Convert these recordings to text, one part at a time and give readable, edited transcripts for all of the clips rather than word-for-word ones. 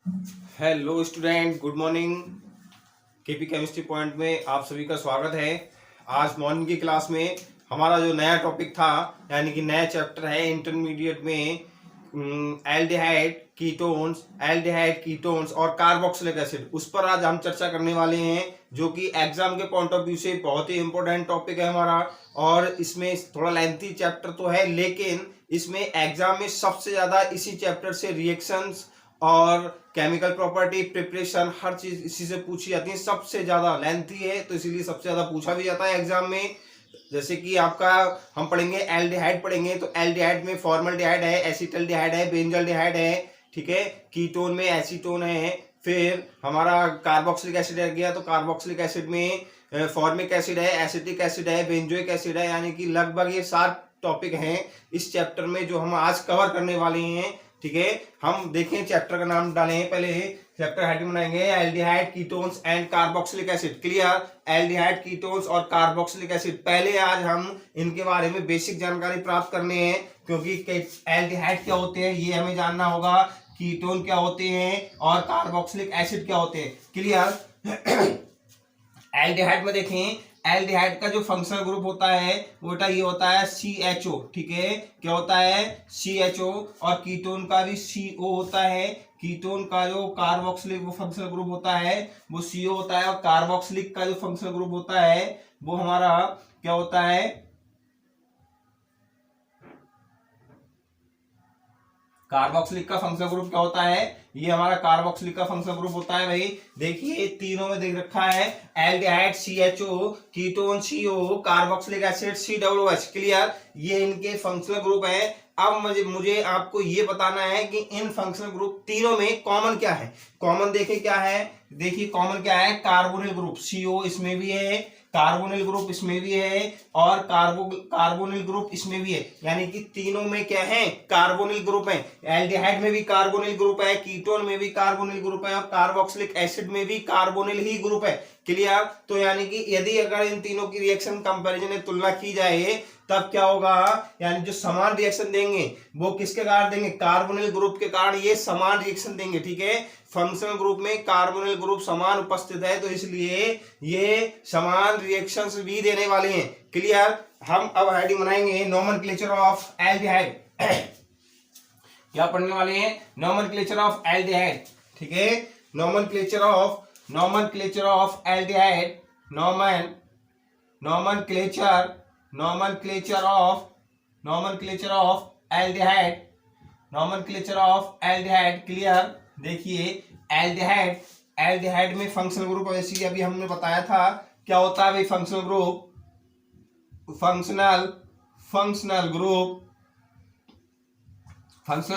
Hello student, good morning. KP chemistry point में आप सभी का स्वागत है। आज मॉर्निंग की क्लास में हमारा जो नया टॉपिक था, यानी कि नया चैप्टर है इंटरमीडिएट में, एल्डिहाइड कीटोन्स और कार्बोक्सिलिक एसिड, उस पर आज हम चर्चा करने वाले हैं, जो कि एग्जाम के पॉइंट ऑफ व्यू से बहुत ही इंपॉर्टेंट टॉपिक है हमारा। और इसमें थोड़ा लेंथी चैप्टर तो है, लेकिन इसमें एग्जाम में सबसे ज्यादा इसी चैप्टर से रिएक्शंस और केमिकल प्रॉपर्टी, प्रिपरेशन, हर चीज इसी से पूछी जाती है। सबसे ज्यादा लेंथी है तो इसीलिए सबसे ज्यादा पूछा भी जाता है एग्जाम में। जैसे कि आपका हम पढ़ेंगे एल्डिहाइड पढ़ेंगे, तो एल्डिहाइड में फॉर्मल्डिहाइड है, एसिटल्डिहाइड है, बेंजल्डिहाइड है, ठीक है। कीटोन में एसीटोन है। फिर हमारा कार्बोक्सिलिक एसिड आ गया, तो कार्बोक्सिलिक एसिड में फॉर्मिक एसिड है, एसिटिक एसिड है, बेंजोइक एसिड है, यानी कि लगभग ये 7 टॉपिक हैं इस चैप्टर में जो हम आज कवर करने वाले हैं, ठीक है। हम देखें चैप्टर का नाम डालें, पहले चैप्टर हेडिंग बनाएंगे aldehyde ketones and carboxylic acid. Clear, aldehyde ketones और कार्बोक्सिलिक एसिड, पहले आज हम इनके बारे में बेसिक जानकारी प्राप्त करने हैं, क्योंकि एल्डिहाइड क्या होते हैं ये हमें जानना होगा, कीटोन क्या होते हैं और कार्बोक्सिलिक एसिड क्या होते हैं। क्लियर। एल्डिहाइड में देखें, एल्डिहाइड का जो फंक्शनल ग्रुप होता है वो ये होता है CHO, ठीक है। क्या होता है? CHO। और कीटोन का भी CO होता है। कीटोन का जो कार्बोक्सिलिक वो फंक्शनल ग्रुप होता है वो CO होता है, और कार्बोक्सिलिक का जो फंक्शनल ग्रुप होता है वो हमारा क्या होता है? कार्बोक्सिलिक का फंक्शनल ग्रुप क्या होता है? ये हमारा कार्बोक्सिलिक का फंक्शनल ग्रुप होता है भाई। देखिए तीनों में देख रखा है, aldehyde CHO, ketone CO, carboxylic acid COOH। Clear, ये इनके फंक्शनल ग्रुप है। अब मुझे आपको ये बताना है कि इन फंक्शनल ग्रुप तीनों में कॉमन क्या है। कॉमन देखे क्या है, देखिए कॉमन क्या है, कार्बोनिल ग्रुप CO इसमें भी है, कार्बोनिल ग्रुप इसमें भी है, और कार्बोनिल ग्रुप इसमें भी है, यानी कि तीनों में क्या है? कार्बोनिल ग्रुप है। एल्डिहाइड में भी कार्बोनिल ग्रुप है, कीटोन में भी कार्बोनिल ग्रुप है, और कार्बोक्सिलिक एसिड में भी कार्बोनिल ही ग्रुप है। क्लियर, तो यानी कि यदि अगर इन तीनों की रिएक्शन कंपैरिजन में तुलना की जाए तब क्या होगा, यानी जो समान रिएक्शन देंगे वो किसके कारण देंगे? कार्बोनिल ग्रुप के कारण ये समान रिएक्शन देंगे, ठीक है। फंक्शनल ग्रुप में कार्बोनिल ग्रुप समान उपस्थित है, तो इसलिए ये समान रिएक्शंस भी देने वाले हैं। क्लियर। हम अब हेडिंग बनाएंगे नोमेनक्लेचर ऑफ एल्डिहाइड। क्या पढ़ने वाले हैं? नोमेनक्लेचर ऑफ एल्डिहाइड, ठीक है। Nomenclature of aldehyde, nomenclature of aldehyde. Clear. देखिए एल्डिहाइड में फंक्शनल ग्रुप, जैसे अभी हमने बताया था, क्या होता है भाई फंक्शनल ग्रुप? फंक्शनल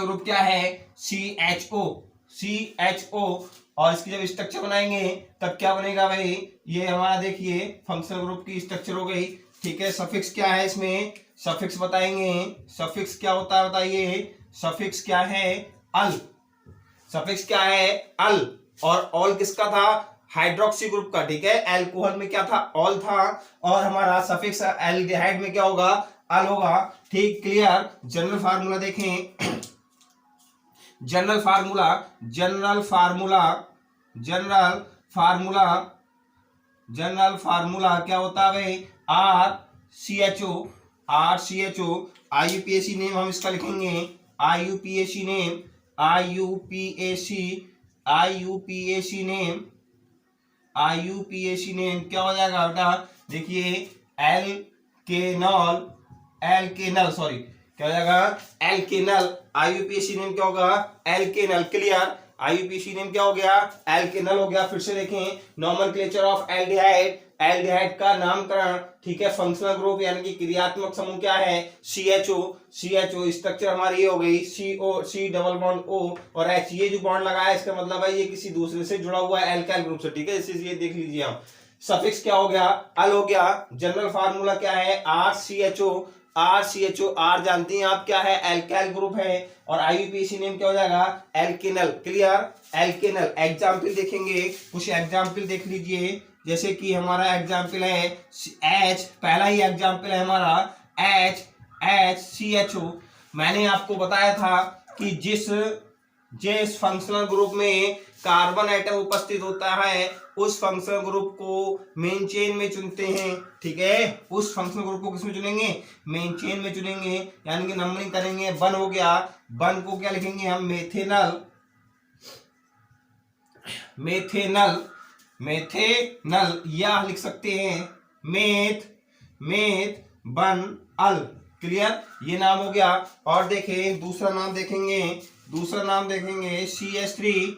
ग्रुप क्या है? CHO। और इसकी जब स्ट्रक्चर बनाएंगे तब क्या बनेगा भाई? ये हमारा देखिए फंक्शनल ग्रुप की स्ट्रक्चर हो गई, ठीक है। सफिक्स क्या है इसमें? सफिक्स बताएंगे। सफिक्स क्या होता है बताइए? सफिक्स क्या है? अल। सफिक्स क्या है? अल। और ऑल किसका था? हाइड्रोक्सी ग्रुप का, ठीक है। एल्कोहल में क्या था? ऑल था। और हमारा सफिक्स एल्डिहाइड में क्या होगा? अल होगा, ठीक। क्लियर। जनरल फार्मूला देखें। जनरल फार्मूला क्या होता है भाई? RCHO। IUPAC नेम हम इसका लिखेंगे, IUPAC नेम क्या हो जाएगा बेटा? देखिए एल्केनल, सॉरी, क्या हो जाएगा? एल्केनल। IUPAC नेम क्या होगा? एल्केनल। क्लियर। IUPAC नेम क्या हो गया? एल्केनल हो गया। फिर से देखें, नोमेनक्लेचर ऑफ एल्डिहाइड का नामकरण, ठीक है। फंक्शनल ग्रुप यानी कि क्रियात्मक समूह क्या है? CHO। स्ट्रक्चर हमारी ये हो गई, C डबल बॉन्ड O और H। ये जो बॉन्ड लगाया इसका मतलब है ये किसी दूसरे से जुड़ा हुआ है, एल्काइल ग्रुप से, ठीक है। इसीलिए देख लीजिए हम, सफिक्स क्या हो गया? अल हो गया। जनरल फार्मूला क्या है? RCHO। R जानती हैं आप क्या है? एल्काइल ग्रुप है। और IUPAC नेम क्या हो जाएगा? एल्केनल। क्लियर। एल्केनल। एग्जाम्पल देखेंगे, कुछ एग्जाम्पल देख लीजिए। जैसे कि हमारा एग्जाम्पल है H, पहला ही एग्जाम्पल है हमारा HCHO। मैंने आपको बताया था कि जिस जिस फंक्शनल ग्रुप में कार्बन एटम उपस्थित होता है उस फंक्शनल ग्रुप को मेन चेन में चुनते हैं। ठीक है, उस फंक्शनल ग्रुप को किसमें चुनेंगे? मेन चेन में चुनेंगे, यानी कि नंबरिंग करेंगे। 1 हो गया, 1 को क्या लिखेंगे हम? मेथेनल, मेथेनल, मेथेनल, या लिख सकते हैं मेथ, मेथ 1 अल। क्लियर, ये नाम हो गया। और देखें दूसरा नाम देखेंगे, दूसरा नाम देखेंगे CH3,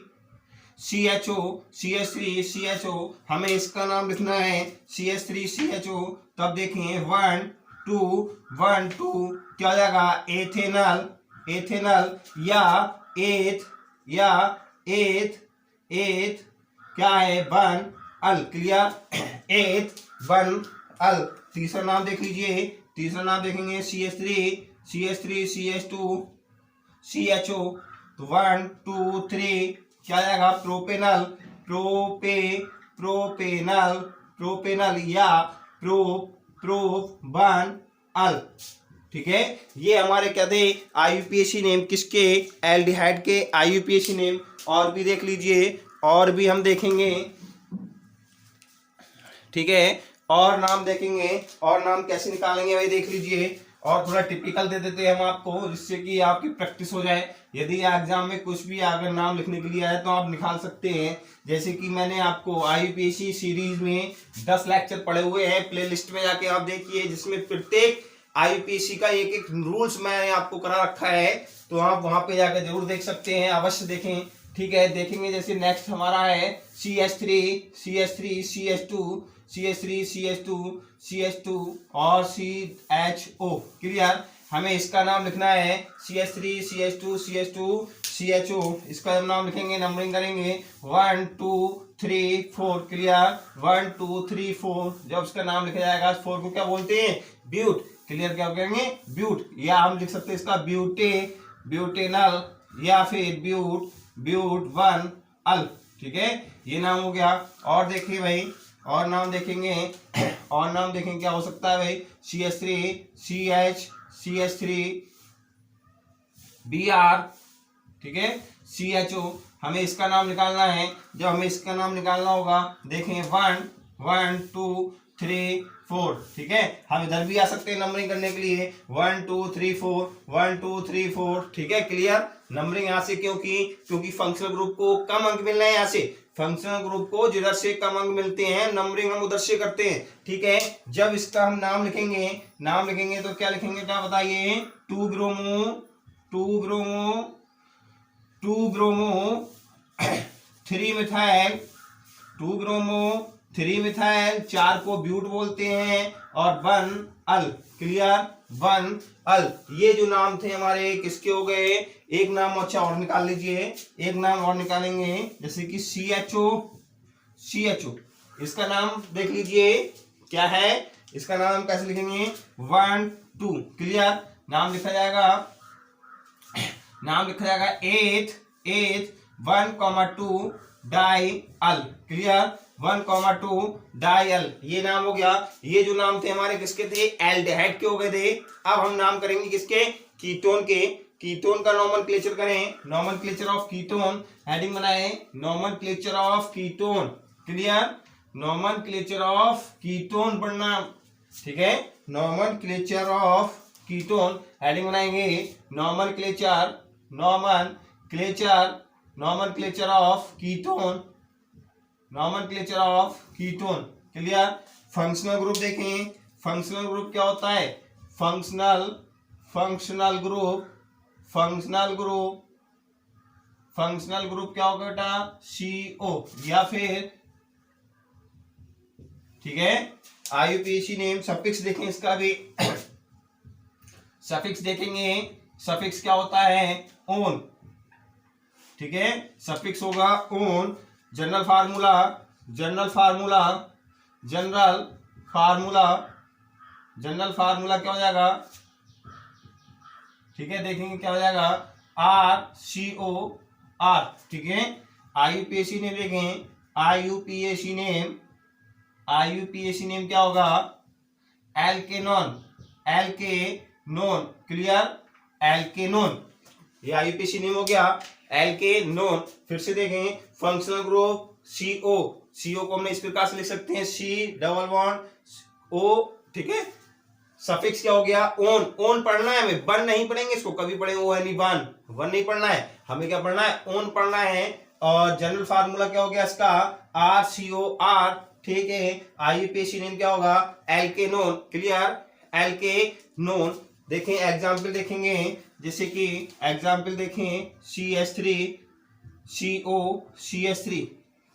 CHO, CH3, CHO, हमें इसका नाम लिखना है CH3, CHO। तब देखें 1 2 1 2 क्या हो जाएगा? एथेनल, एथेनल, या एथ, या एथ, एथ क्या है? 1 अल। क्लियर, एथ 1 अल। तीसरा नाम देख लीजिए, तीसरा नाम देखेंगे CH3, CH3, CH2, CHO। तो 1 2 3 क्या आ जाएगा? प्रोपेनल, प्रोपेनल, प्रोपेनल, या प्रोप 1 अल। ठीक है, ये हमारे क्या थे? IUPAC नेम, किसके? एल्डिहाइड के IUPAC नेम। और भी देख लीजिए, और भी हम देखेंगे। ठीक है, और नाम देखेंगे, और नाम कैसे निकालेंगे भाई देख लीजिए। और थोड़ा टिपिकल दे देते हैं हम आपको, जिससे कि आपकी प्रैक्टिस हो जाए। यदि एग्जाम में कुछ भी अगर नाम लिखने के लिए आए तो आप निकाल सकते हैं। जैसे कि मैंने आपको IUPAC सीरीज में 10 लेक्चर पढ़े हुए हैं, प्लेलिस्ट में जाके आप देखिए, जिसमें प्रत्येक IUPAC का एक एक रूल्स मैंने आपको करा रखा है, तो आप वहां पे जाकर जरूर देख सकते हैं, अवश्य देखें। ठीक है, देखेंगे। जैसे नेक्स्ट हमारा है CH3, CH3, CH2, CH3, CH2, CH2 और CHO। क्लियर, हमें इसका नाम लिखना है CH3, CH2, CH2, CHO। इसका नाम लिखेंगे, नंबरिंग करेंगे 1 2 3 4। क्लियर, 1 2 3 4। जब उसका नाम लिखा जाएगा 4 को क्या बोलते हैं? ब्यूट। क्लियर, क्या कहेंगे? ब्यूट। या हम लिख सकते हैं इसका ब्यूटे, ब्यूटेनल, या फिर ब्यूट 1 अल। ठीक है, ये नाम हो गया। और देखिए भाई, और नाम देखेंगे, और नाम देखेंगे क्या हो सकता है भाई? CH3, CH3 Br। ठीक है, CHO, हमें इसका नाम निकालना है। जब हमें इसका नाम निकालना होगा, देखें 1 1 2 3 4। ठीक है, हम इधर भी आ सकते हैं नंबरिंग करने के लिए, 1 2 3 4, 1 2 3 4। ठीक है, क्लियर। नंबरिंग यहाँ से क्योंकि फंक्शनल ग्रुप को कम अंक मिलना है। यहाँ से फंक्शनल ग्रुप को जिधर से कम अंक मिलते हैं, नंबरिंग हम उधर से करते हैं। ठीक है, जब इसका हम नाम लिखेंगे, नाम लिखेंगे तो क्या लिखेंगे? क्या बताइए? 2 bromo, 2 bromo, 2 bromo 3 methyl, 2 bromo 3 methyl, 4 को ब्यूट बोलते हैं, और 1 अल। क्लियर, 1 अल। ये जो नाम थे हमारे किसके हो गए? एक नाम अच्छा और निकाल लीजिए, एक नाम और निकालेंगे, जैसे कि CHO, CHO। इसका नाम देख लीजिए क्या है? इसका नाम कैसे लिखेंगे? 1 2। क्लियर, नाम लिखा जाएगा, नाम लिखा जाएगा 8 1 2 डाई अल। क्लियर, 1 2 डाई अल, ये नाम हो गया। ये जो नाम थे हमारे किसके थे? एल्डिहाइड के हो गए थे। अब हम नाम करेंगे किसके? कीटोन के। कीटोन का नोमेनक्लेचर करें, नोमेनक्लेचर ऑफ कीटोन, हेडिंग बनाए nomenclature of ketone. Clear, nomenclature of ketone पढ़ना। ठीक है, नोमेनक्लेचर ऑफ कीटोन, हेडिंग बनाएंगे nomenclature, nomenclature of ketone, nomenclature of ketone. Clear, functional group देखें, फंक्शनल ग्रुप क्या होता है? फंक्शनल ग्रुप, फंक्शनल ग्रुप क्या होगा बेटा? CO, या फिर ठीक है, IUPAC नेम। सफिक्स देखें इसका भी, सफिक्स देखेंगे, सफिक्स क्या होता है? ओन। ठीक है, सफिक्स होगा own. General formula, general formula, general formula, general formula क्या हो जाएगा? ठीक है, देखेंगे क्या हो जाएगा? RCOR। ठीक है, IUPAC नेम देखें, IUPAC नेम, IUPAC नेम क्या होगा? एल्केनॉन, एल्केनॉन। क्लियर, एल्केनॉन, ये IUPAC नेम हो गया। एल्केनोन। फिर से देखें फंक्शनल ग्रुप CO, CO को हमने इस प्रकार से लिख सकते हैं C+O, ठीक है। सफिक्स क्या हो गया ओन, ओन पढ़ना है हमें, वन नहीं पढ़ेंगे इसको, कभी पढ़ेंगे वो नहीं वन, वन नहीं पढ़ना है हमें, क्या पढ़ना है ओन पढ़ना है। और जनरल फार्मूला क्या हो गया इसका RCOR, ठीक है। आईयूपीएसी नेम क्या होगा एल्केनोन, क्लियर, एल्केनोन। देखें एग्जाम्पल देखेंगे, जैसे कि एग्जाम्पल देखें CH3 CO CH3,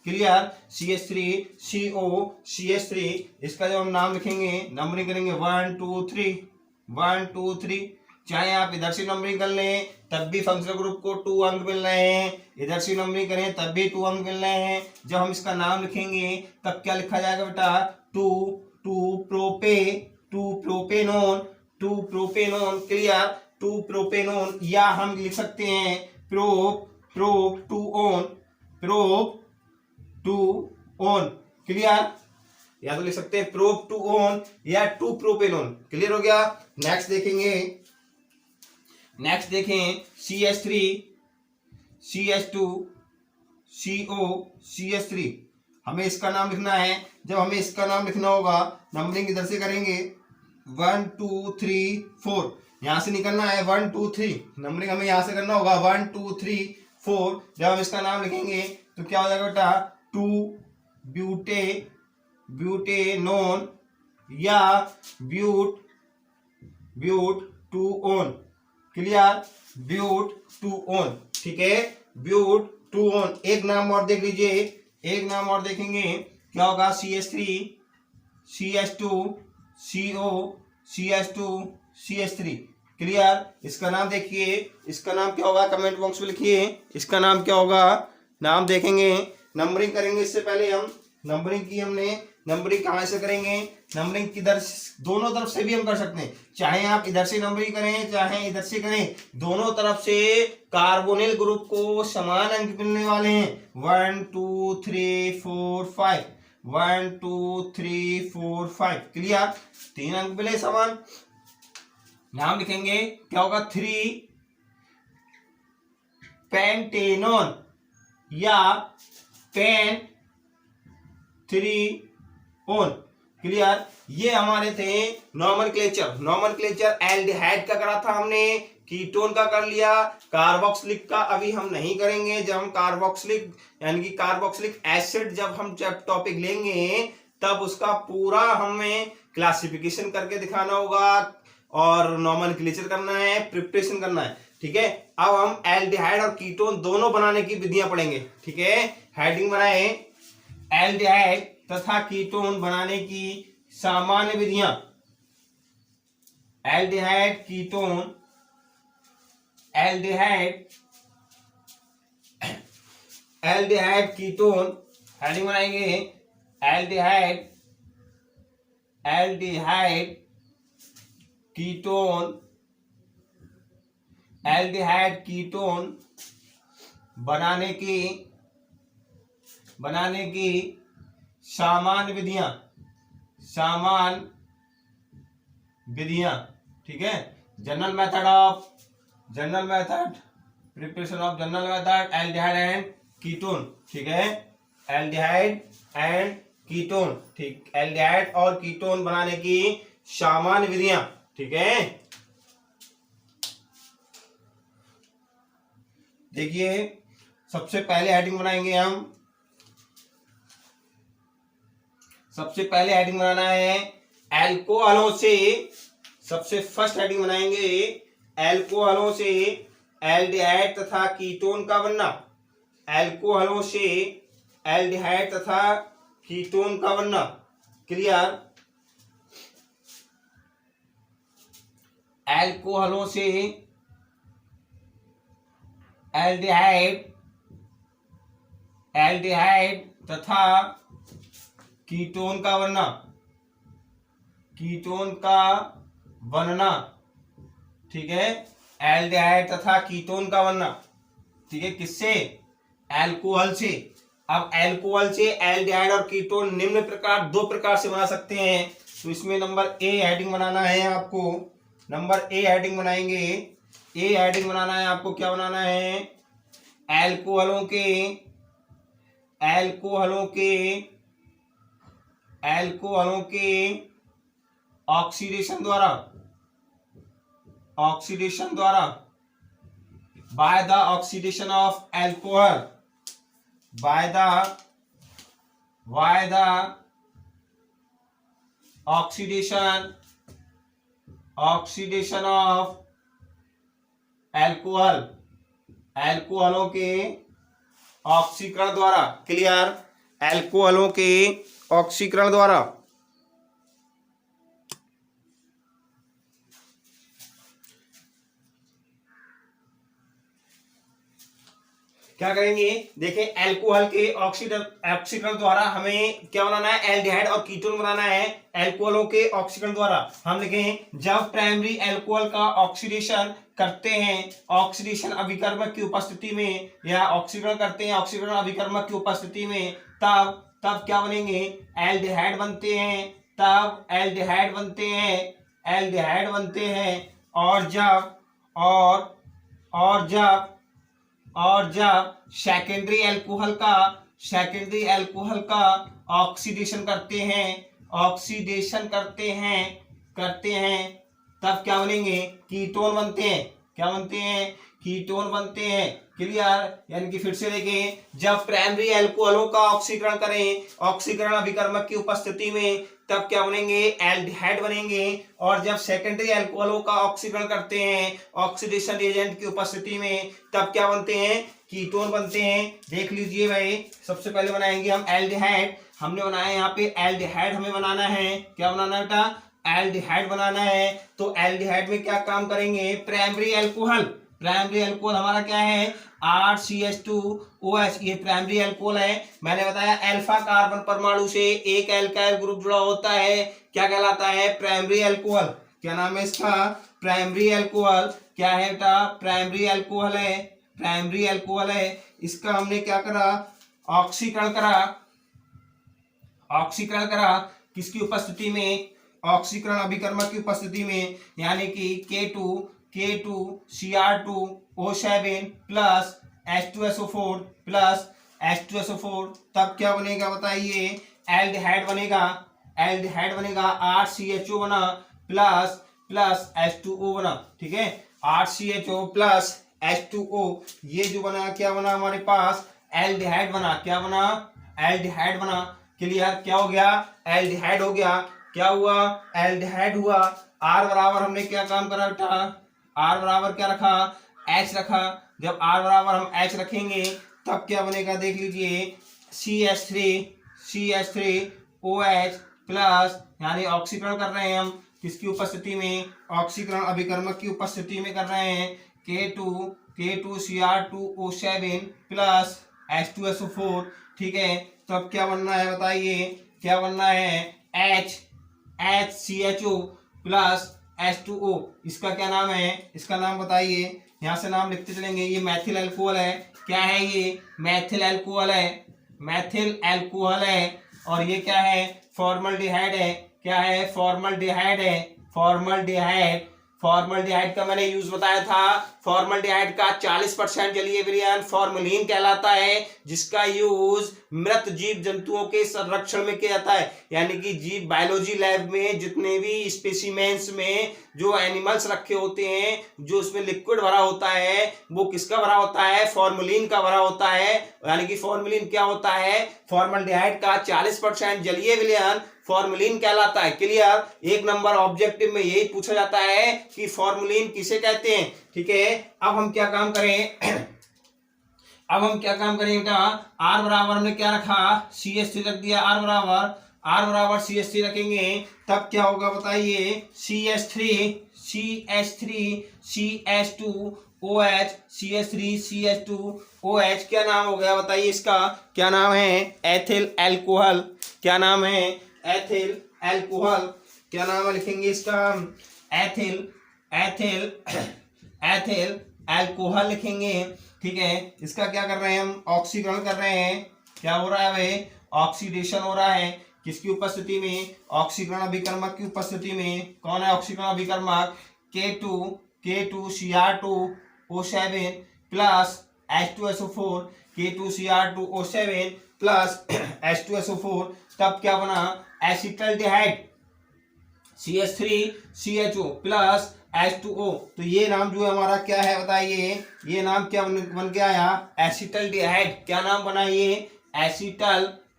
clear, CH3 CO CH3, इसका जब हम नाम लिखेंगे नंबरिंग करेंगे 1 2 3 1 2 3, चाहे आप इधर से नंबरिंग कर लें तब भी फंक्शनल ग्रुप को 2 अंक मिल रहे हैं, इधर से नंबरिंग करें तब भी 2 अंक मिल रहे हैं। जब हम इसका नाम लिखेंगे तब क्या लिखा जाएगा बेटा 2 प्रोपेनोन, 2 प्रोपेनोन, क्लियर, 2 प्रोपेनोन। या हम लिख सकते हैं prop 2 on, prop 2 one, clear, या तो लिख सकते हैं प्रोप 2 ऑन या 2 प्रोपेनोन, क्लियर हो गया। नेक्स्ट देखेंगे, नेक्स्ट देखें CH3 CH2 CO CH3, हमें इसका नाम लिखना है। जब हमें इसका नाम लिखना होगा नंबरिंग इधर से करेंगे 1 2 3 4, यहां से निकलना है 1 2 3, नंबरिंग हमें यहां से करना होगा 1 2 3 4। जब हम इसका नाम लिखेंगे तो क्या हो जाएगा बेटा 2 ब्यूटेनोन या but 2 one, clear, but 2 one, ठीक है, ब्यूट 2 ऑन। एक नाम और देख लीजिए, एक नाम और देखेंगे क्या होगा CH3 CH2 CO CH2 CH3, clear. इसका नाम देखिए, इसका नाम क्या होगा कमेंट बॉक्स में लिखिए, इसका नाम क्या होगा, नाम देखेंगे। नंबरिंग करेंगे इससे पहले हम नंबरिंग की, हमने नंबरिंग कहाँ से करेंगे, नंबरिंग किधर, दोनों तरफ से भी हम कर सकते हैं, चाहे आप इधर से नंबरिंग करें चाहे इधर से करें, दोनों तरफ से कार्बोनिल ग्रुप को समान अंक मिलने वाले हैं। 1 2 3 4 5, 1 2 3 4 5, क्लियर, 3 अंक मिले समान। नाम लिखेंगे क्या होगा 3 पेंटेनोन या पेन 3 ऑन, क्लियर। ये हमारे थे नॉमेनक्लेचर, नॉमेनक्लेचर एल्डिहाइड का करा था हमने, कीटोन का कर लिया, कार्बोक्सिलिक का अभी हम नहीं करेंगे। जब हम कार्बोक्सिलिक यानी कि कार्बोक्सिलिक एसिड जब हम टॉपिक लेंगे तब उसका पूरा हमें क्लासिफिकेशन करके दिखाना होगा और नॉमेनक्लेचर करना है, प्रिपरेशन करना है, ठीक है। अब हम एल्डिहाइड और कीटोन दोनों बनाने की विधियां पढ़ेंगे, ठीक है। हेडिंग बनाए एल्डिहाइड तथा कीटोन बनाने की सामान्य विधियां, aldehyde ketone, aldehyde ketone, heading बनाएंगे एल्डिहाइड कीटोन, एल्डिहाइड कीटोन बनाने की सामान्य विधियां, ठीक है। General method preparation of general method aldehyde and ketone, ठीक है, एल्डिहाइड एंड कीटोन, ठीक, एल्डिहाइड और कीटोन बनाने की सामान्य विधियां, ठीक है। देखिए सबसे पहले हेडिंग बनाएंगे हम, सबसे पहले हेडिंग बनाना है एल्कोहलों से, सबसे फर्स्ट हेडिंग बनाएंगे एल्कोहलों से एल्डिहाइड तथा कीटोन का बनना, एल्कोहलों से एल्डिहाइड तथा कीटोन का बनना, क्लियर। एल्कोहलों से एल्डिहाइड तथा कीटोन का बनना, ठीक है, एल्डिहाइड तथा कीटोन का बनना, ठीक है, किससे, एल्कोहल से। अब एल्कोहल से एल्डिहाइड और कीटोन निम्न प्रकार, 2 प्रकार से बना सकते हैं। तो इसमें नंबर ए हेडिंग बनाना है आपको, नंबर ए हेडिंग बनाएंगे, ए हेडिंग बनाना है आपको, क्या बनाना है एल्कोहलों के एल्कोहलों के एल्कोहलों के ऑक्सीडेशन द्वारा by the oxidation of alcohol by the oxidation of एल्कोहलों के ऑक्सीकरण द्वारा। क्लियर? एल्कोहलों के ऑक्सीकरण द्वारा। क्या करेंगे? देखें, एल्कोहल के ऑक्सीकरण द्वारा हमें क्या बनाना है? एल्डिहाइड और कीटोन बनाना है। एल्कोहलों के ऑक्सीकरण द्वारा हम लिखें, जब प्राइमरी एल्कोहल का ऑक्सीडेशन करते हैं, ऑक्सीडेशन अभिकर्मक की उपस्थिति में, या ऑक्सीकरण करते हैं ऑक्सीकरण अभिकर्मक की उपस्थिति में, तब क्या बनेंगे? एल्डिहाइड बनते हैं। तब एल्डिहाइड बनते हैं। और जब सेकेंडरी एल्कोहल का ऑक्सीडेशन करते हैं, तब क्या बनेंगे? कीटोन बनते हैं। क्या बनते हैं? कीटोन बनते हैं। क्लियर? यानी कि फिर से देखें, जब प्राइमरी एल्कोहलों का ऑक्सीकरण करें ऑक्सीकरण अभिकर्मक की उपस्थिति में, तब क्या बनेंगे? एल्डिहाइड बनेंगे। और जब सेकेंडरी एल्कोहलों का ऑक्सीकरण करते हैं ऑक्सीडेशन रिएजेंट की उपस्थिति में, तब क्या बनते हैं? कीटोन बनते हैं। देख लीजिए भाई, सबसे पहले बनाएंगे हम एल्डिहाइड। हमने बनाया यहाँ पे एल्डिहाइड, हमें बनाना है। क्या बनाना है बेटा? एल्डिहाइड बनाना है। तो एल्डिहाइड में क्या काम करेंगे? प्राइमरी एल्कोहल हमारा क्या है? RCH2OH, ये प्राइमरी एल्कोहल है। मैंने बताया अल्फा कार्बन परमाणु से एक एल्काइल ग्रुप जुड़ा होता है, क्या कहलाता है? Primary alcohol. क्या नाम है इसका? Primary alcohol. क्या है बेटा? प्राइमरी एल्कोहल है। इसका हमने क्या करा? ऑक्सीकरण करा। किसकी उपस्थिति में? ऑक्सीकरण अभिकर्मक की उपस्थिति में, यानी कि K2Cr2O7 plus H2SO4 plus H2SO4, तब क्या बनेगा बताइए? एल्डिहाइड बनेगा। RCHO बना प्लस H2O बना। ठीक है, RCHO प्लस H2O, ये जो बना, क्या बना हमारे पास? एल्डिहाइड बना। क्या बना? एल्डिहाइड बना। क्लियर? क्या हो गया? एल्डिहाइड हो गया। क्या हुआ? एल्डिहाइड हुआ। R बराबर हमने क्या काम करा बेटा? R बराबर क्या रखा? H रखा। जब R बराबर हम H रखेंगे, तब क्या बनेगा? देख लीजिए, CH3OH प्लस, यानी ऑक्सीकरण कर रहे हैं हम किसकी उपस्थिति में? ऑक्सीकरण अभिकर्मक की उपस्थिति में कर रहे हैं। K2Cr2O7 plus H2SO4। ठीक है, तब क्या बनना है बताइए? क्या बनना है? HCHO plus H2O। इसका क्या नाम है? इसका नाम बताइए, यहां से नाम लिखते चलेंगे। ये मैथिल अल्कोहल है। क्या है ये? मैथिल अल्कोहल है। और ये क्या है? फॉर्मल्डिहाइड है। क्या है? फॉर्मल्डिहाइड का मैंने यूज बताया था। फॉर्मल्डिहाइड का 40% जलीय विलयन फॉर्मलिन कहलाता है, जिसका यूज मृत जीव जंतुओं के संरक्षण में किया जाता है। यानी कि जीव बायोलॉजी लैब में जितने भी स्पेसिमेंस में जो एनिमल्स रखे होते हैं, जो उसमें लिक्विड भरा होता है, वो किसका भरा होता है? फॉर्मलिन का भरा होता है। यानी कि फॉर्मलिन क्या होता है? फॉर्मल्डिहाइड का 40% जलीय विलयन फॉर्मलिन कहलाता है। क्लियर? एक नंबर ऑब्जेक्टिव में यही पूछा जाता है कि फॉर्मलिन किसे कहते हैं। ठीक है, अब हम क्या काम करें? बेटा? R बराबर हमने क्या रखा? CH3 रख दिया। R बराबर CH3 रखेंगे, तब क्या होगा बताइए? CH3CH2OH क्या नाम हो गया बताइए? इसका क्या नाम है? Ethyl alcohol. क्या नाम है? Ethyl alcohol. क्या नाम लिखेंगे इसका? एथिल अल्कोहल लिखेंगे। ठीक है, इसका क्या कर रहे हैं हम? ऑक्सीकरण कर रहे हैं। क्या हो रहा है भाई? ऑक्सीडेशन हो रहा है। किसकी उपस्थिति में? ऑक्सीकरण अभिकर्मक की उपस्थिति में। कौन है ऑक्सीकरण अभिकर्मक? K2Cr2O7 plus H2SO4 K2Cr2O7 plus H2SO4, तब क्या बना एसिटल्डिहाइड CH3CHO प्लस H2O। तो ये नाम जो है हमारा क्या है बताइए, ये नाम क्या बन के आया एसिटल्डिहाइड। क्या नाम बना ये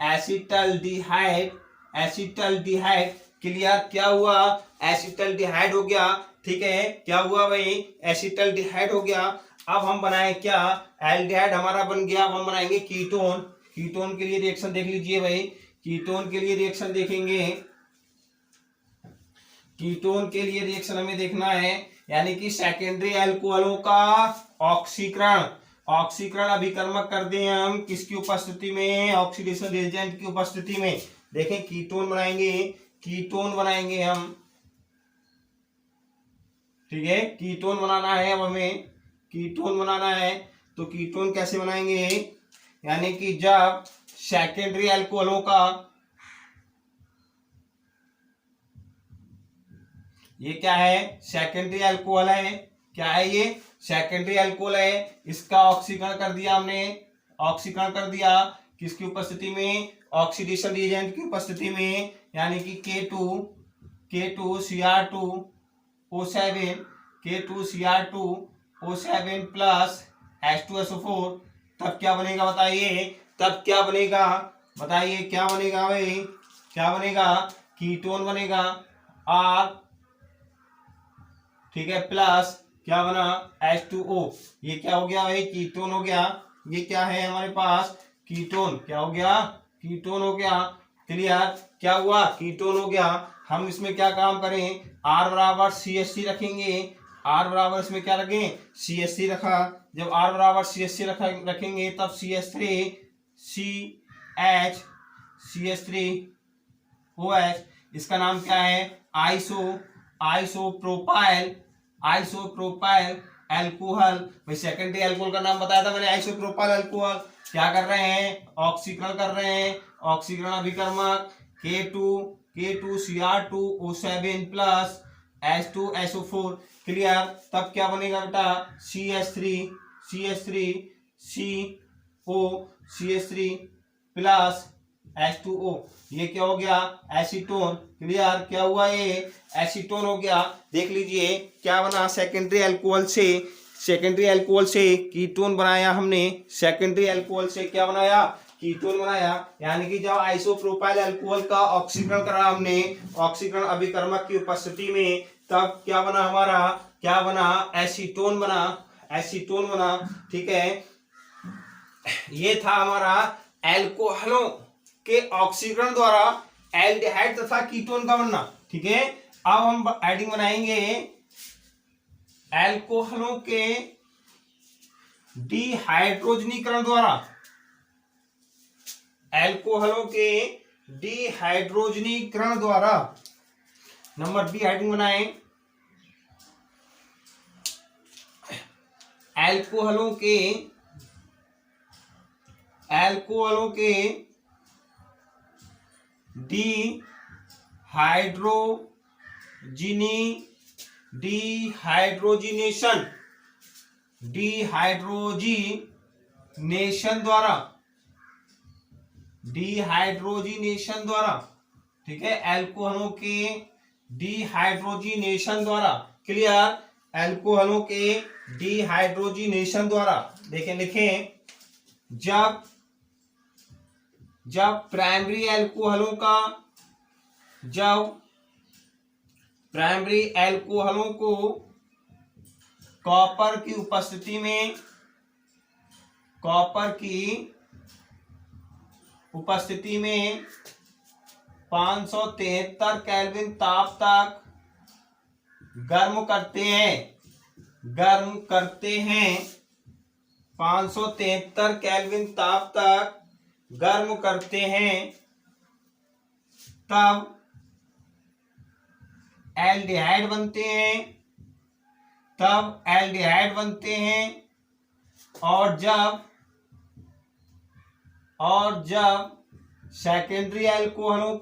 एसिटल्डिहाइड। एसिटल्डिहाइड क्लियर, क्या हुआ एसिटल्डिहाइड हो गया। ठीक है, क्या हुआ भाई एसिटल्डिहाइड हो गया। अब हम बनाए क्या एल्डिहाइड हमारा बन गया। अब हम बनाएंगे कीटोन। कीटोन के लिए रिएक्शन देख लीजिए भाई, कीटोन के लिए रिएक्शन देखेंगे। कीटोन के लिए रिएक्शन हमें देखना है, यानी कि सेकेंडरी अल्कोहलों का ऑक्सीकरण। ऑक्सीकरण अभिकर्मक कर दें हम किसकी उपस्थिति में, ऑक्सीडेशन एजेंट की उपस्थिति में। देखें कीटोन बनाएंगे, कीटोन बनाएंगे हम। ठीक है, कीटोन बनाना है। अब हमें कीटोन बनाना है, तो कीटोन कैसे बनाएंगे, यानी कि जब सेकेंडरी अल्कोहलों का, ये क्या है सेकेंडरी अल्कोहल है, क्या है ये सेकेंडरी अल्कोहल है, इसका ऑक्सीकरण कर दिया हमने। ऑक्सीकरण कर दिया किसकी उपस्थिति में, ऑक्सीडेशन रिएजेंट की उपस्थिति में, यानी कि K2Cr2O7 K2Cr2O7 प्लस H2SO4। तब क्या बनेगा बताइए, तब क्या बनेगा बताइए, क्या बनेगा भाई, क्या बनेगा कीटोन बनेगा R। ठीक है, प्लस क्या बना H2O। ये क्या हो गया भाई कीटोन हो गया। ये क्या है हमारे पास कीटोन, क्या हो गया कीटोन हो गया। क्लियर, क्या हुआ कीटोन हो गया। हम इसमें क्या काम करें, R बराबर CH3 रखेंगे। R बराबर इसमें क्या रखें CH3 रखा। जब R बराबर CH3 रखेंगे तब CH3OH, इसका नाम क्या है आइसोप्रोपाइल अल्कोहल। भाई सेकेंडरी अल्कोहल का नाम बताया था मैंने आइसोप्रोपाइल अल्कोहल। क्या कर रहे हैं ऑक्सीकरण कर रहे हैं, ऑक्सीकरण अभिकर्मक K2Cr2O7 प्लस H2SO4। क्लियर, तब क्या बनेगा बेटा CH3CO प्लस H2O। ये क्या हो गया एसीटोन। क्लियर, क्या हुआ ये एसीटोन हो गया। देख लीजिए क्या बना सेकेंडरी अल्कोहल से कीटोन बनाया हमने। सेकेंडरी अल्कोहल से क्या बनाया कीटोन बनाया, यानी कि जब आइसोप्रोपाइल अल्कोहल का ऑक्सीकरण करा हमने ऑक्सीकरण अभिकर्मक की उपस्थिति में, तब क्या बना हमारा, क्या बना एसीटोन बना, एसीटोन बना। ठीक है, ये था हमारा अल्कोहलों के ऑक्सीकरण द्वारा एल्डिहाइड तथा कीटोन का बनना। ठीक है, अब हम एडिंग बनाएंगे अल्कोहलों के डिहाइड्रोजनीकरण द्वारा। अल्कोहलों के डिहाइड्रोजनीकरण द्वारा नंबर बी हेडिंग बनाएं। अल्कोहलों के डिहाइड्रोजिनेशन द्वारा। ठीक है, अल्कोहलों के डिहाइड्रोजिनेशन द्वारा। क्लियर, अल्कोहलों के डिहाइड्रोजिनेशन द्वारा। देखें लिखें, जब प्राइमरी अल्कोहलों को कॉपर की उपस्थिति में 573 केल्विन ताप तक गर्म करते हैं 573 केल्विन ताप तक गर्म करते हैं, तब एल्डिहाइड बनते हैं। और जब सेकेंडरी अल्कोहलों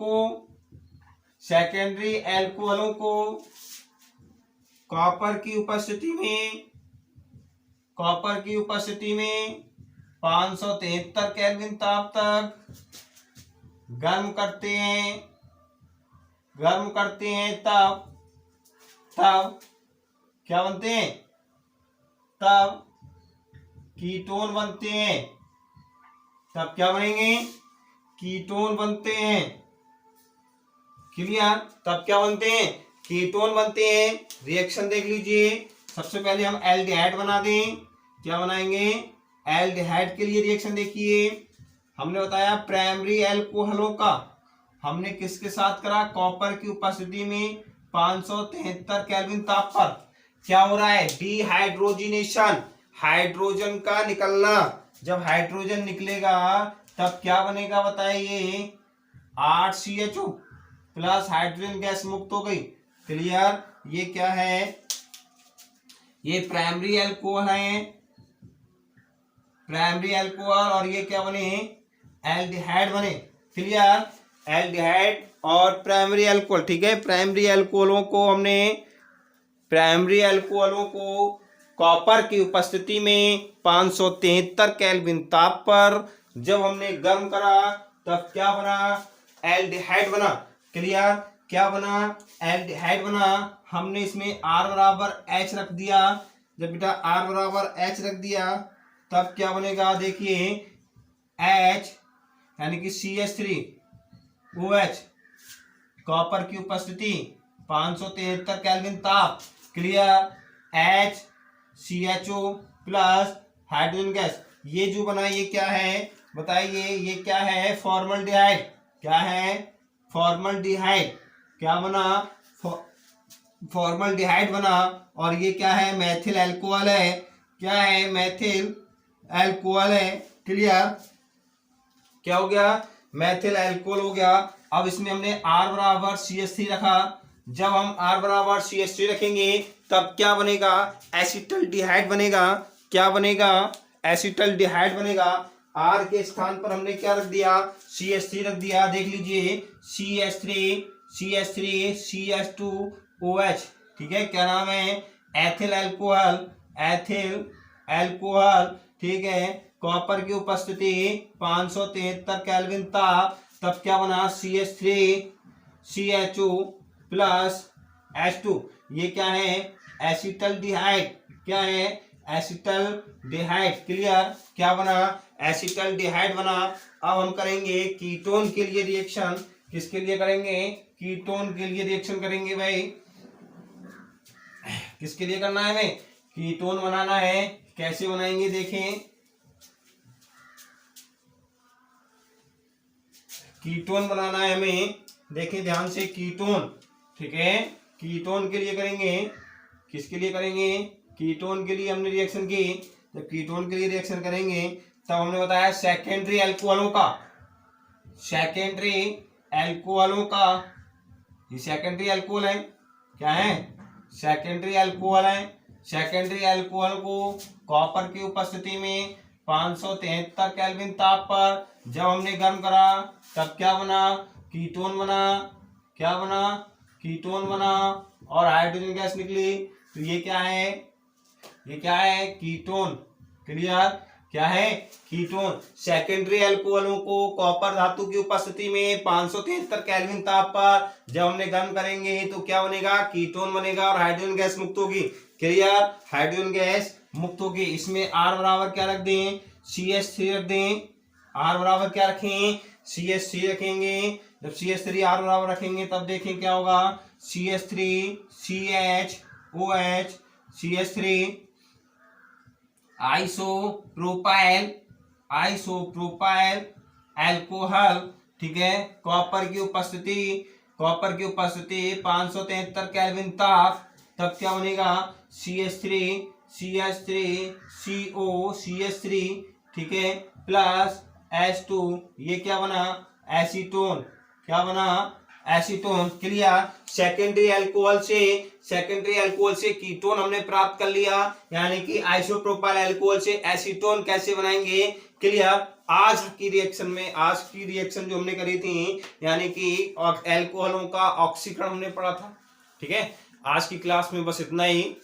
को कॉपर की उपस्थिति में कॉपर की उपस्थिति में 573 केल्विन ताप तक गर्म करते हैं तब क्या बनते हैं, तब कीटोन बनते हैं। तब क्या बनेंगे, कीटोन बनते हैं। क्लियर, तब क्या बनते हैं, कीटोन बनते हैं। रिएक्शन देख लीजिए, सबसे पहले हम एल्डिहाइड बना दें। क्या बनाएंगे, एल्डिहाइड के लिए रिएक्शन देखिए, हमने बताया प्राइमरी एल्कोहलों का हमने किसके साथ करा, कॉपर की उपस्थिति में 573 केल्विन ताप पर क्या हो रहा है, डिहाइड्रोजिनेशन, हाइड्रोजन का निकलना। जब हाइड्रोजन निकलेगा तब क्या बनेगा बताइए, 8CHO प्लस हाइड्रोजन गैस मुक्त हो गई। क्लियर, ये क्या है, ये प्राइमरी अल्कोहल है, प्राइमरी अल्कोहल, और ये क्या बने, एल्डिहाइड बने। क्लियर, एल्डिहाइड और प्राइमरी अल्कोहल। ठीक है, प्राइमरी अल्कोहलों को कॉपर की उपस्थिति में 573 केल्विन ताप पर जब हमने गर्म करा तब क्या बना, एल्डिहाइड बना। क्लियर, क्या बना, एल्डिहाइड बना। हमने इसमें R बराबर H रख दिया। जब बेटा R बराबर H रख दिया तब क्या बनेगा, देखिए H यानी कि CH3OH, कॉपर की उपस्थिति 573 केल्विन ताप। Clear, HCHO plus hydrogen gas, ये जो बना ये क्या है बताइए, ये क्या है, फॉर्मल्डिहाइड। क्या है, फॉर्मल्डिहाइड। क्या बना, फॉर्मल्डिहाइड बना। और ये क्या है, मैथिल अल्कोहल है। क्या है, मैथिल अल्कोहल है। क्लियर, क्या हो गया, मैथिल अल्कोहल हो गया। अब इसमें हमने R बराबर CH3 रखा। जब हम R बराबर CH3 रखेंगे तब क्या बनेगा, एसिटल्डिहाइड बनेगा। क्या बनेगा, एसिटल्डिहाइड बनेगा। R के स्थान पर हमने क्या रख दिया, CH3 रख दिया। देख लीजिए CH3CH2OH। ठीक है, क्या नाम है, एथिल अल्कोहल, एथिल अल्कोहल। ठीक है, कॉपर की उपस्थिति 573 केल्विन ताप, तब क्या बना, CH3CHO प्लस H2। ये क्या है, एसिटल्डिहाइड। क्या है, एसिटल्डिहाइड। क्लियर, क्या बना, एसिटल्डिहाइड बना। अब हम करेंगे कीटोन के लिए रिएक्शन। किसके लिए करेंगे, कीटोन के लिए रिएक्शन करेंगे भाई। किसके लिए करना है, हमें कीटोन बनाना है। कैसे बनाएंगे देखें, कीटोन बनाना है हमें, देखें ध्यान से, कीटोन। ठीक है, कीटोन के लिए करेंगे। किसके लिए करेंगे, कीटोन के लिए हमने रिएक्शन की। जब कीटोन के लिए रिएक्शन करेंगे तब हमने बताया सेकेंडरी अल्कोहलों का, सेकेंडरी अल्कोहलों का, ये सेकेंडरी अल्कोहल है। क्या है, सेकेंडरी अल्कोहल है। सेकेंडरी अल्कोहल को कॉपर की उपस्थिति में 573 केल्विन ताप पर जब हमने गर्म करा तब क्या बना, कीटोन बना। क्या बना, कीटोन बना, और हाइड्रोजन गैस निकली। तो ये क्या है, ये क्या है, कीटोन। क्लियर, क्या है, कीटोन। सेकेंडरी अल्कोहलों को कॉपर धातु की उपस्थिति में 573 केल्विन ताप पर जब हमने गर्म करेंगे तो क्या बनेगा, कीटोन बनेगा और हाइड्रोजन गैस मुक्त होगी। क्लियर, हाइड्रोजन गैस मुक्त होगी। इसमें R बराबर क्या रख दें, CH3 रख दें। R बराबर क्या रखें, CH3 रखेंगे। जब CH3 R बराबर रखेंगे तब देखें क्या होगा, CH3 CHOH CH3 isopropyl, isopropyl alcohol. ठीक है, कॉपर की उपस्थिति 573 केल्विन ताप, तब क्या बनेगा, CH3 CH3CO CH3। ठीक है, प्लस H2, ये क्या बना, एसीटोन। क्या बना, एसीटोन। क्लियर, सेकेंडरी अल्कोहल से कीटोन हमने प्राप्त कर लिया, यानी कि आइसोप्रोपाइल अल्कोहल से एसीटोन कैसे बनाएंगे। क्लियर, आज की रिएक्शन जो हमने करी थी, यानी कि अल्कोहलों का ऑक्सीकरण हमने पढ़ा था। ठीक है, आज की क्लास में बस इतना ही।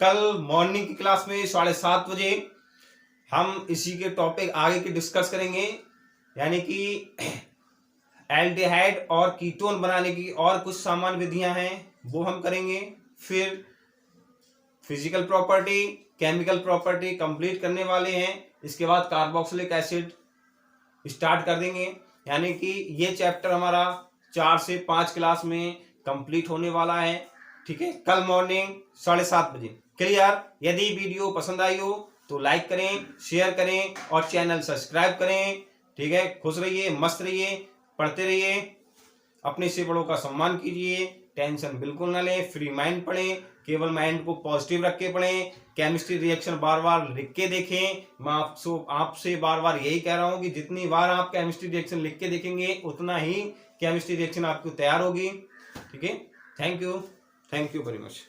कल मॉर्निंग की क्लास में 7:30 बजे हम इसी के टॉपिक आगे के डिस्कस करेंगे, यानी कि एल्डिहाइड और कीटोन बनाने की और कुछ सामान्य विधियां हैं वो हम करेंगे। फिर physical property, chemical property complete करने वाले हैं। इसके बाद कार्बोक्सिलिक एसिड स्टार्ट कर देंगे, यानी कि ये चैप्टर हमारा 4 से 5 क्लास में कंप्लीट होने वाला है। ठीक है, कल मॉर्निंग 7:30 बजे। क्लियर? यदि वीडियो पसंद आई हो तो लाइक करें, शेयर करें और चैनल सब्सक्राइब करें। ठीक है, खुश रहिए, मस्त रहिए, पढ़ते रहिए, अपने से बड़ों का सम्मान कीजिए, टेंशन बिल्कुल ना लें, फ्री माइंड पढ़ें, केवल माइंड को पॉजिटिव रख के पढ़ें। केमिस्ट्री रिएक्शन बार बार लिख के देखें। मैं आपसे बार बार यही कह रहा हूं कि जितनी बार आप केमिस्ट्री रिएक्शन लिख के देखेंगे उतना ही केमिस्ट्री रिएक्शन आपको तैयार होगी। ठीक है, थैंक यू वेरी मच।